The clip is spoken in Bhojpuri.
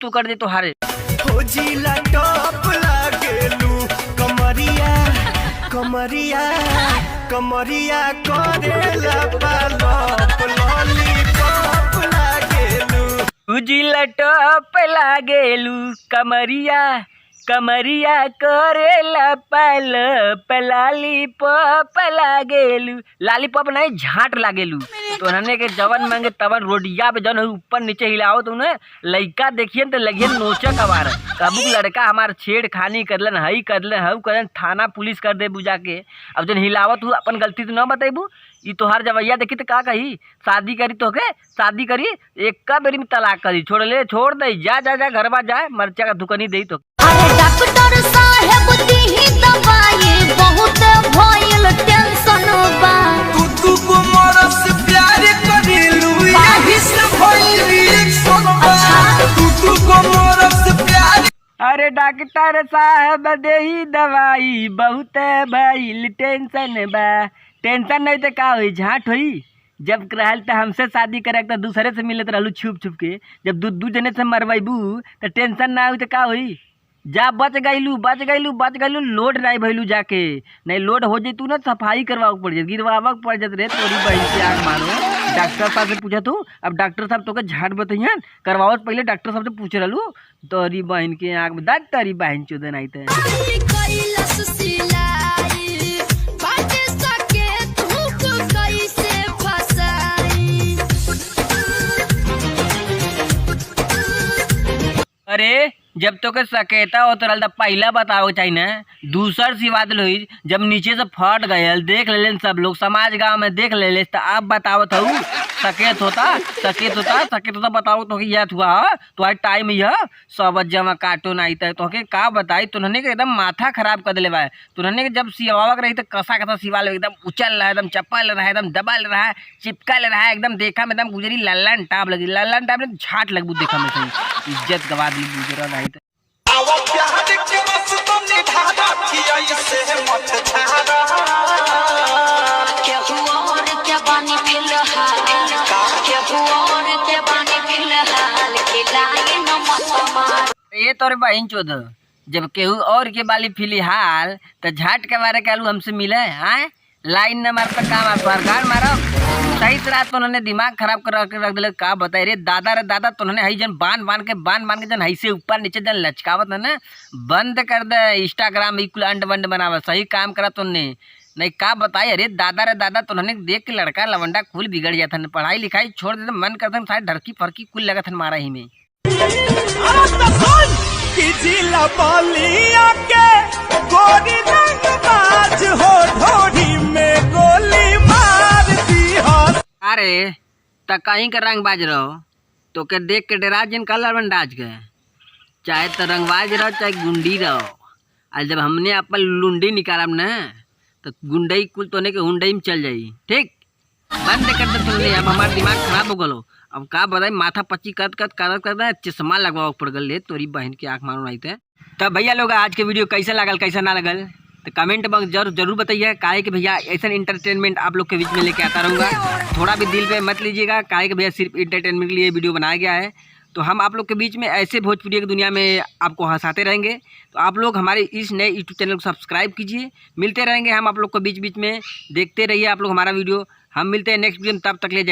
तू कर दे तो हारे। खोजिला टॉप लागेलू कमरिया कमरिया कमरिया करेला पालप लॉलीपॉप लागेलू। उजिला टॉप लागेलू कमरिया कमरिया करेला पालप लॉलीपॉप लागेलू। लॉलीपॉप नहीं झाट लागेलू। तो हने के जवन मांगे तवन रोडिया पे जन ऊपर नीचे हिलाओ तो ना लइका देखिए तो लगिए नोचा कबार। कबू लड़का हमार छेड़खानी करलन हई करलन हऊ करलन थाना पुलिस कर दे बुझा के। अब जन हिलावत हूँ अपन गलती तो ना बतेबू। ई तोहार जवैया देखी तो का कही शादी करी तो के शादी करी एक का बेरी में तलाक करी छोड़ ले छोड़ दे जा जा जा घर बा जाए मर्चा का दुकानी दे तो। अरे डॉक्टर साहेब दीही दवाई बहुत भइल टेंशन बा। तू को मोरा से प्यार करेलू यही से भइल रिएक्शन बा। तू को मोरा से प्यार। अरे डॉक्टर साहब देही दवाई बहुत भइल टेंशन बा। टेंशन नहीं तो का हुई झाट हुई। जब रहल तो हमसे शादी करे तो दूसरे से मिलत रहलू छुप छुप के। जब दू जने से मरवाइबू तो टेंशन ना हुई तो का हुई। जा बच गईलू लोड नहीं भइलू जाके नहीं लोड हो जैतू ना सफाई करवा पड़ जात गिरवावा पड़ जात रे तोरी बहन से आग मारो। डॉक्टर साहब से पूछा तू अब डॉक्टर साहब तो के झाट बतैहन करवावत पहले डॉक्टर साहब से पूछ रहलू तोरी बहन के आग में दाद तोरी बहन चोदन आई थे। अरे जब तो के सकेता हो तो पहला बताओ चाहिए ना दूसर सी बात लोई जब नीचे से फट गए देख ले सब लोग समाज गांव में देख ले तो आप बताओ तो सकेत होता बताओ तो यह हुआ तो आज टाइम यह सब जमा काटो नहीं तो के का बताई तुन्हने के एकदम माथा खराब कर दिले भाई। तुन्हने के जब सिवावक रही तो कसा कसा सिवा ले एकदम उछल रहा है एकदम चप्पल रहा है एकदम दबा रहा है चिपका ले रहा है एकदम देखा में एकदम गुजरी लल्लन टाप लगी लल्लन टाप में झाट लगबू देखा में सही इज्जत गवा दी गुजरा नहीं तो। ये तोरे बहन चोद जब केहू और के बाली फिलहाल तो झाट के बारे के हमसे मिले हैं लाइन न मार का मार सरकार मारो सही तरह तो उन्होंने दिमाग खराब कर रख दिले का बताए रे दादा तो उन्होंने हई जन बांध के जन हई से ऊपर नीचे जन लचकावत है ना बंद कर दे इंस्टाग्राम में अंड बंड बनावा सही काम करा तुमने नहीं का बताई। अरे दादा तो उन्होंने देख के लड़का लवंडा कुल बिगड़ जाता है पढ़ाई लिखाई छोड़ देते मन करता शायद ढरकी फरकी कुल लगत मारा ही में। अरे त कहीं का रंग बाज रहो तो के देख के डरा जिन कलर बंडाज के चाहे तो रंगबाज रहो चाहे गुंडी रहो। आज जब हमने अपन लुंडी निकालब ना तो गुंडई कुल तो के हुंडई में चल जाई ठीक बंद कर दे तुमने। अब हमारा दिमाग खराब हो गलो अब का बताई माथा पच्ची कर चश्मा लगवा पड़ गल तोरी बहन की आँख मारो नहीं थे। तब भैया लोग आज के वीडियो कैसा लगल कैसा ना लगल तो कमेंट बॉक्स जरूर बताइए काहे कि भैया ऐसा इंटरटेनमेंट आप लोग के बीच में लेके आता रहूँगा। थोड़ा भी दिल पे मत लीजिएगा काहे कि भैया सिर्फ इंटरटेनमेंट के लिए वीडियो बनाया गया है। तो हम आप लोग के बीच में ऐसे भोजपुरी की दुनिया में आपको हंसाते रहेंगे। तो आप लोग हमारे इस नए यूट्यूब चैनल को सब्सक्राइब कीजिए। मिलते रहेंगे हम आप लोग को बीच में देखते रहिए आप लोग हमारा वीडियो। हम मिलते हैं नेक्स्ट वीडियो में तब तक ले जाए।